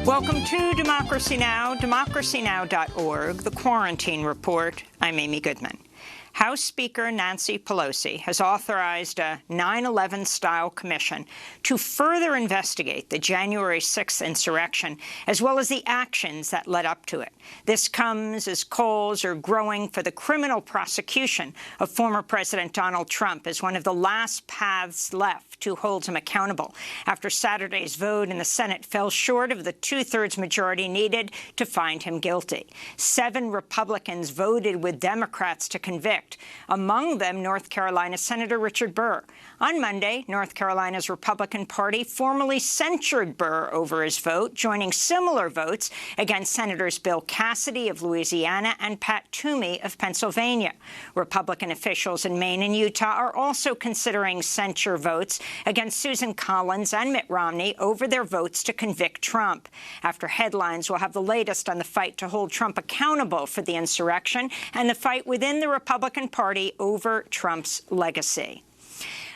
Welcome to Democracy Now!, democracynow.org, The Quarantine Report. I'm Amy Goodman. House Speaker Nancy Pelosi has authorized a 9/11-style commission to further investigate the January 6th insurrection, as well as the actions that led up to it. This comes as calls are growing for the criminal prosecution of former President Donald Trump as one of the last paths left to hold him accountable, after Saturday's vote in the Senate fell short of the two-thirds majority needed to find him guilty. 7 Republicans voted with Democrats to convict, among them North Carolina Senator Richard Burr. On Monday, North Carolina's Republican Party formally censured Burr over his vote, joining similar votes against Senators Bill Cassidy of Louisiana and Pat Toomey of Pennsylvania. Republican officials in Maine and Utah are also considering censure votes against Susan Collins and Mitt Romney over their votes to convict Trump. After headlines, we'll have the latest on the fight to hold Trump accountable for the insurrection and the fight within the Republican Party over Trump's legacy.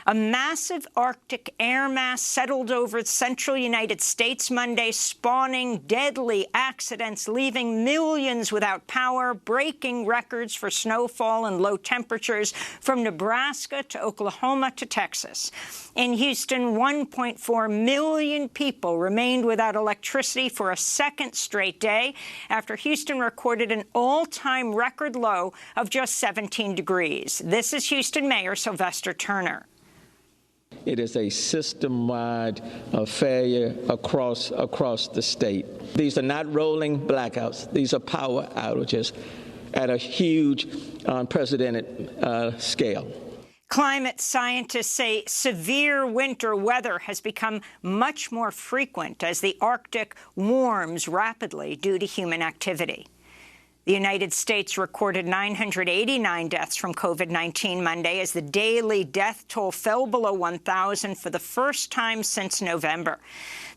A massive Arctic air mass settled over central United States Monday, spawning deadly accidents, leaving millions without power, breaking records for snowfall and low temperatures from Nebraska to Oklahoma to Texas. In Houston, 1.4 million people remained without electricity for a second straight day after Houston recorded an all-time record low of just 17 degrees. This is Houston Mayor Sylvester Turner. It is a system-wide failure across the state. These are not rolling blackouts. These are power outages at a huge, unprecedented scale. Climate scientists say severe winter weather has become much more frequent as the Arctic warms rapidly due to human activity. The United States recorded 989 deaths from COVID-19 Monday as the daily death toll fell below 1,000 for the first time since November.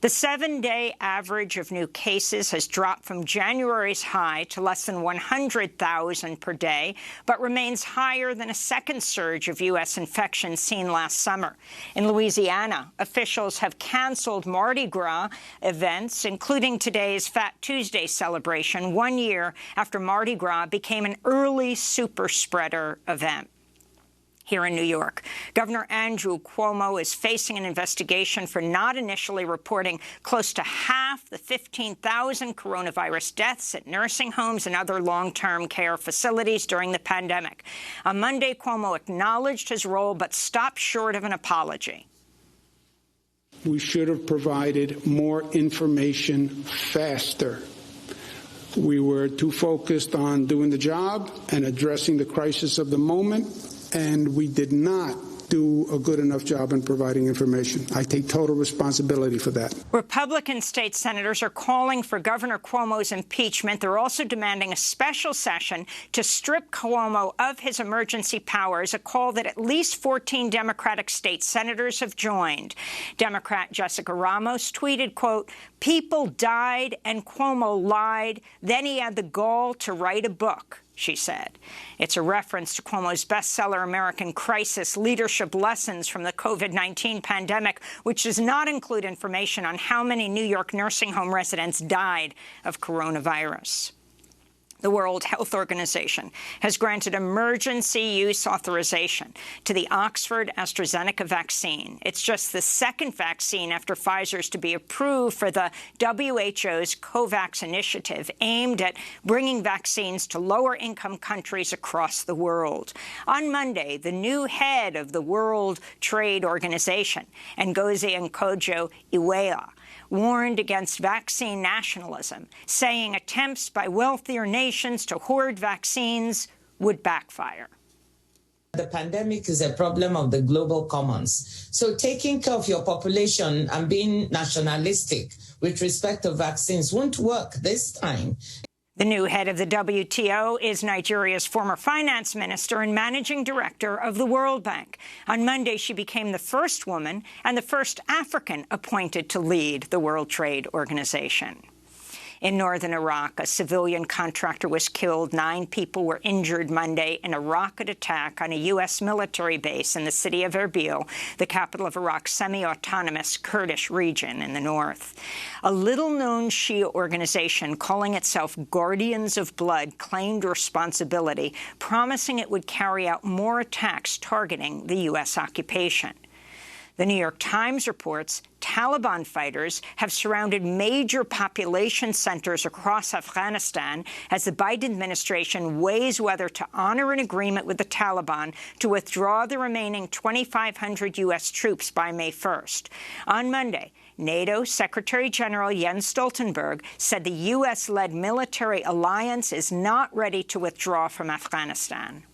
The 7-day average of new cases has dropped from January's high to less than 100,000 per day, but remains higher than a second surge of U.S. infections seen last summer. In Louisiana, officials have canceled Mardi Gras events, including today's Fat Tuesday celebration, 1 year after Mardi Gras became an early super spreader event. Here in New York, Governor Andrew Cuomo is facing an investigation for not initially reporting close to half the 15,000 coronavirus deaths at nursing homes and other long-term care facilities during the pandemic. On Monday, Cuomo acknowledged his role but stopped short of an apology. We should have provided more information faster. We were too focused on doing the job and addressing the crisis of the moment, and we did not do a good enough job in providing information. I take total responsibility for that. Republican state senators are calling for Governor Cuomo's impeachment. They're also demanding a special session to strip Cuomo of his emergency powers, a call that at least 14 Democratic state senators have joined. Democrat Jessica Ramos tweeted, quote, "People died and Cuomo lied. Then he had the gall to write a book," she said. It's a reference to Cuomo's bestseller American Crisis: Leadership Lessons from the COVID-19 Pandemic, which does not include information on how many New York nursing home residents died of coronavirus. The World Health Organization has granted emergency use authorization to the Oxford AstraZeneca vaccine. It's just the second vaccine after Pfizer's to be approved for the WHO's COVAX initiative aimed at bringing vaccines to lower-income countries across the world. On Monday, the new head of the World Trade Organization, Ngozi Okonjo-Iweala, warned against vaccine nationalism, saying attempts by wealthier nations to hoard vaccines would backfire. The pandemic is a problem of the global commons. So taking care of your population and being nationalistic with respect to vaccines won't work this time. The new head of the WTO is Nigeria's former finance minister and managing director of the World Bank. On Monday, she became the first woman and the first African appointed to lead the World Trade Organization. In northern Iraq, a civilian contractor was killed. 9 people were injured Monday in a rocket attack on a U.S. military base in the city of Erbil, the capital of Iraq's semi-autonomous Kurdish region in the north. A little-known Shia organization calling itself Guardians of Blood claimed responsibility, promising it would carry out more attacks targeting the U.S. occupation. The New York Times reports Taliban fighters have surrounded major population centers across Afghanistan as the Biden administration weighs whether to honor an agreement with the Taliban to withdraw the remaining 2,500 U.S. troops by May 1st. On Monday, NATO Secretary General Jens Stoltenberg said the U.S.-led military alliance is not ready to withdraw from Afghanistan.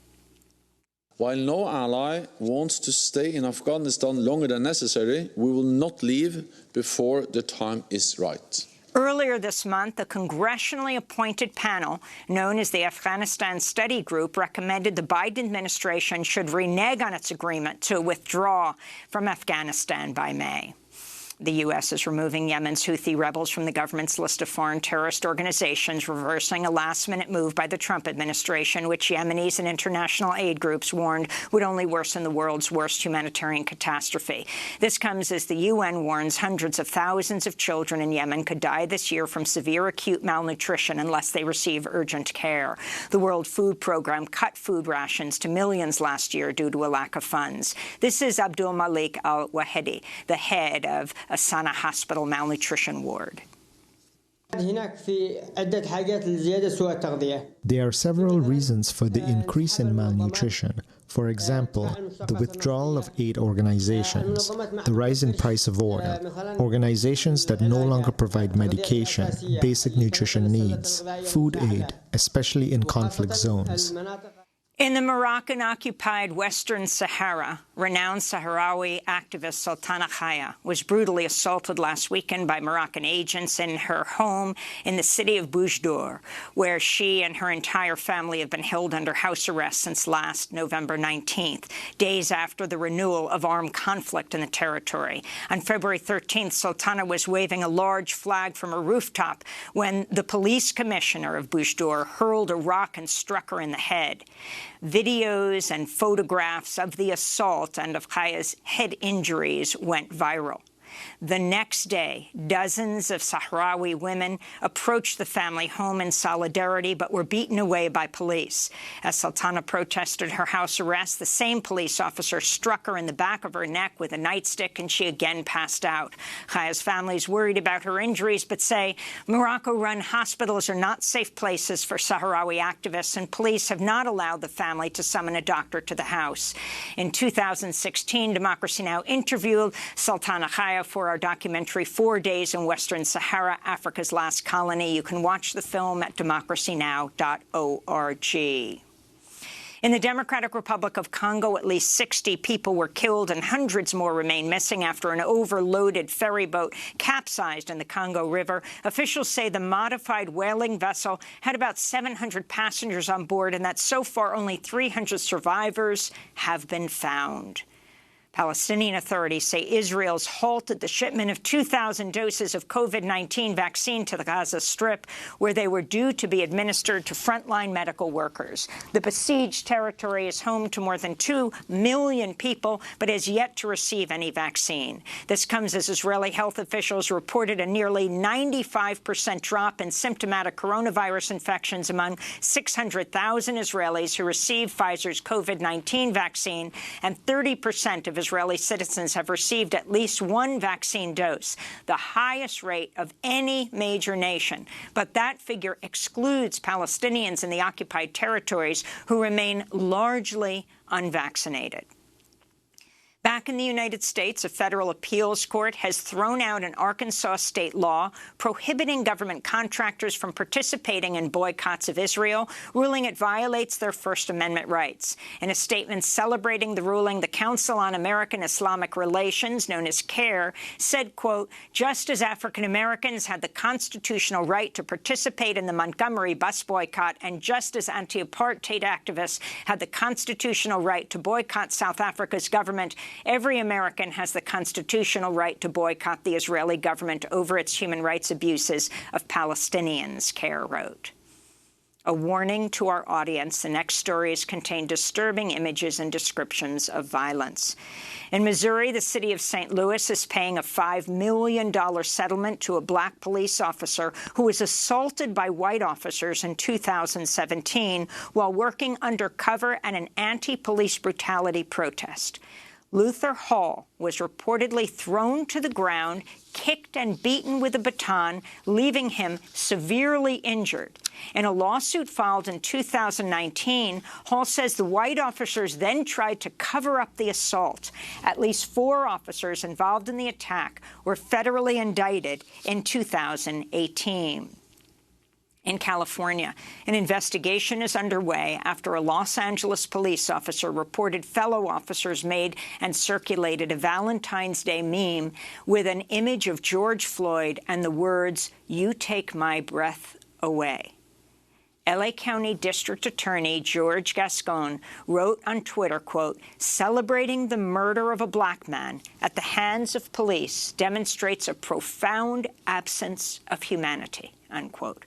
While no ally wants to stay in Afghanistan longer than necessary, we will not leave before the time is right. Earlier this month, a congressionally appointed panel known as the Afghanistan Study Group recommended the Biden administration should renege on its agreement to withdraw from Afghanistan by May. The U.S. is removing Yemen's Houthi rebels from the government's list of foreign terrorist organizations, reversing a last-minute move by the Trump administration, which Yemenis and international aid groups warned would only worsen the world's worst humanitarian catastrophe. This comes as the UN warns hundreds of thousands of children in Yemen could die this year from severe acute malnutrition unless they receive urgent care. The World Food Program cut food rations to millions last year due to a lack of funds. This is Abdul Malik al-Wahedi, the head of a Sana Hospital malnutrition ward. There are several reasons for the increase in malnutrition. For example, the withdrawal of aid organizations, the rise in price of oil, organizations that no longer provide medication, basic nutrition needs, food aid, especially in conflict zones. In the Moroccan-occupied Western Sahara, renowned Saharawi activist Sultana Khaya was brutally assaulted last weekend by Moroccan agents in her home in the city of Boujdour, where she and her entire family have been held under house arrest since last November 19th, days after the renewal of armed conflict in the territory. On February 13th, Sultana was waving a large flag from a rooftop when the police commissioner of Boujdour hurled a rock and struck her in the head. Videos and photographs of the assault and of Khaya's head injuries went viral. The next day, dozens of Sahrawi women approached the family home in solidarity but were beaten away by police. As Sultana protested her house arrest, the same police officer struck her in the back of her neck with a nightstick and she again passed out. Khaya's family is worried about her injuries but say Morocco-run hospitals are not safe places for Sahrawi activists and police have not allowed the family to summon a doctor to the house. In 2016, Democracy Now! Interviewed Sultana Khaya for our documentary 4 Days in Western Sahara, Africa's Last Colony. You can watch the film at democracynow.org. In the Democratic Republic of Congo, at least 60 people were killed and hundreds more remain missing after an overloaded ferry boat capsized in the Congo River. Officials say the modified whaling vessel had about 700 passengers on board and that so far only 300 survivors have been found. Palestinian authorities say Israel's halted the shipment of 2,000 doses of COVID-19 vaccine to the Gaza Strip, where they were due to be administered to frontline medical workers. The besieged territory is home to more than 2 million people, but has yet to receive any vaccine. This comes as Israeli health officials reported a nearly 95% drop in symptomatic coronavirus infections among 600,000 Israelis who received Pfizer's COVID-19 vaccine, and 30% of Israeli citizens have received at least one vaccine dose, the highest rate of any major nation. But that figure excludes Palestinians in the occupied territories who remain largely unvaccinated. Back in the United States, a federal appeals court has thrown out an Arkansas state law prohibiting government contractors from participating in boycotts of Israel, ruling it violates their First Amendment rights. In a statement celebrating the ruling, the Council on American Islamic Relations, known as CAIR, said, quote, just as African Americans had the constitutional right to participate in the Montgomery bus boycott, and just as anti-apartheid activists had the constitutional right to boycott South Africa's government, Every American has the constitutional right to boycott the Israeli government over its human rights abuses of Palestinians, Kerr wrote. A warning to our audience, the next stories contain disturbing images and descriptions of violence. In Missouri, the city of St. Louis is paying a $5 million settlement to a black police officer who was assaulted by white officers in 2017 while working undercover at an anti-police brutality protest. Luther Hall was reportedly thrown to the ground, kicked and beaten with a baton, leaving him severely injured. In a lawsuit filed in 2019, Hall says the white officers then tried to cover up the assault. At least 4 officers involved in the attack were federally indicted in 2018. In California, an investigation is underway after a Los Angeles police officer reported fellow officers made and circulated a Valentine's Day meme with an image of George Floyd and the words, "You take my breath away." L.A. County District Attorney George Gascon wrote on Twitter, quote, "Celebrating the murder of a black man at the hands of police demonstrates a profound absence of humanity," unquote.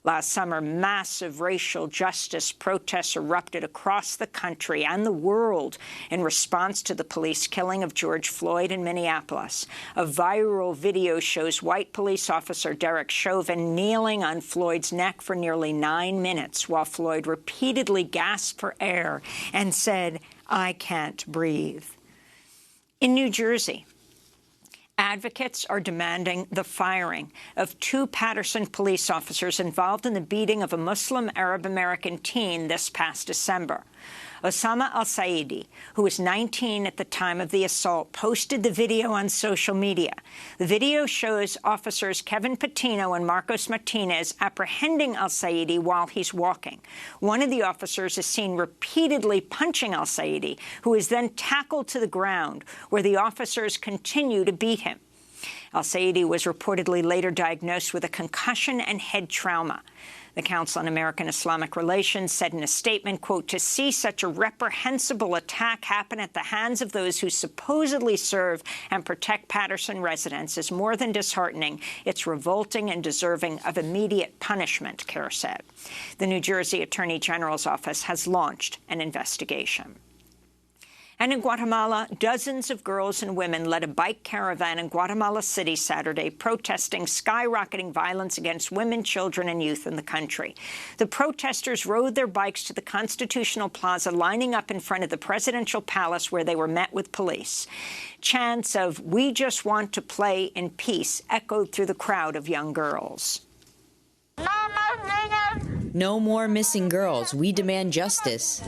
Last summer, massive racial justice protests erupted across the country and the world in response to the police killing of George Floyd in Minneapolis. A viral video shows white police officer Derek Chauvin kneeling on Floyd's neck for nearly 9 minutes while Floyd repeatedly gasped for air and said, "I can't breathe." In New Jersey, advocates are demanding the firing of 2 Paterson police officers involved in the beating of a Muslim Arab-American teen this past December. Osama al-Saidi, who was 19 at the time of the assault, posted the video on social media. The video shows officers Kevin Patino and Marcos Martinez apprehending al-Saidi while he's walking. One of the officers is seen repeatedly punching al-Saidi, who is then tackled to the ground, where the officers continue to beat him. Al-Saidi was reportedly later diagnosed with a concussion and head trauma. The Council on American Islamic Relations said in a statement, quote, "To see such a reprehensible attack happen at the hands of those who supposedly serve and protect Paterson residents is more than disheartening. It's revolting and deserving of immediate punishment," Kerr said. The New Jersey Attorney General's office has launched an investigation. And in Guatemala, dozens of girls and women led a bike caravan in Guatemala City Saturday, protesting skyrocketing violence against women, children, and youth in the country. The protesters rode their bikes to the Constitutional Plaza, lining up in front of the presidential palace, where they were met with police. Chants of "We just want to play in peace" echoed through the crowd of young girls. No more missing girls. We demand justice.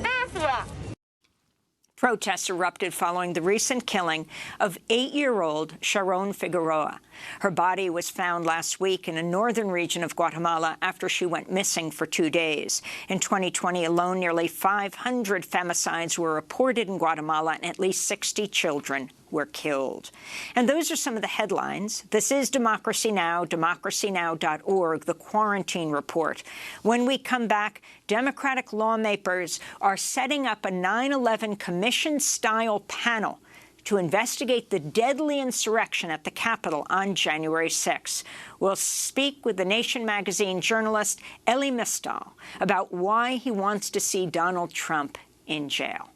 Protests erupted following the recent killing of 8-year-old Sharon Figueroa. Her body was found last week in a northern region of Guatemala after she went missing for 2 days. In 2020 alone, nearly 500 femicides were reported in Guatemala, and at least 60 children were killed. And those are some of the headlines. This is Democracy Now!, democracynow.org, the Quarantine Report. When we come back, Democratic lawmakers are setting up a 9/11 commission-style panel to investigate the deadly insurrection at the Capitol on January 6. We'll speak with The Nation magazine journalist Elie Mystal about why he wants to see Donald Trump in jail.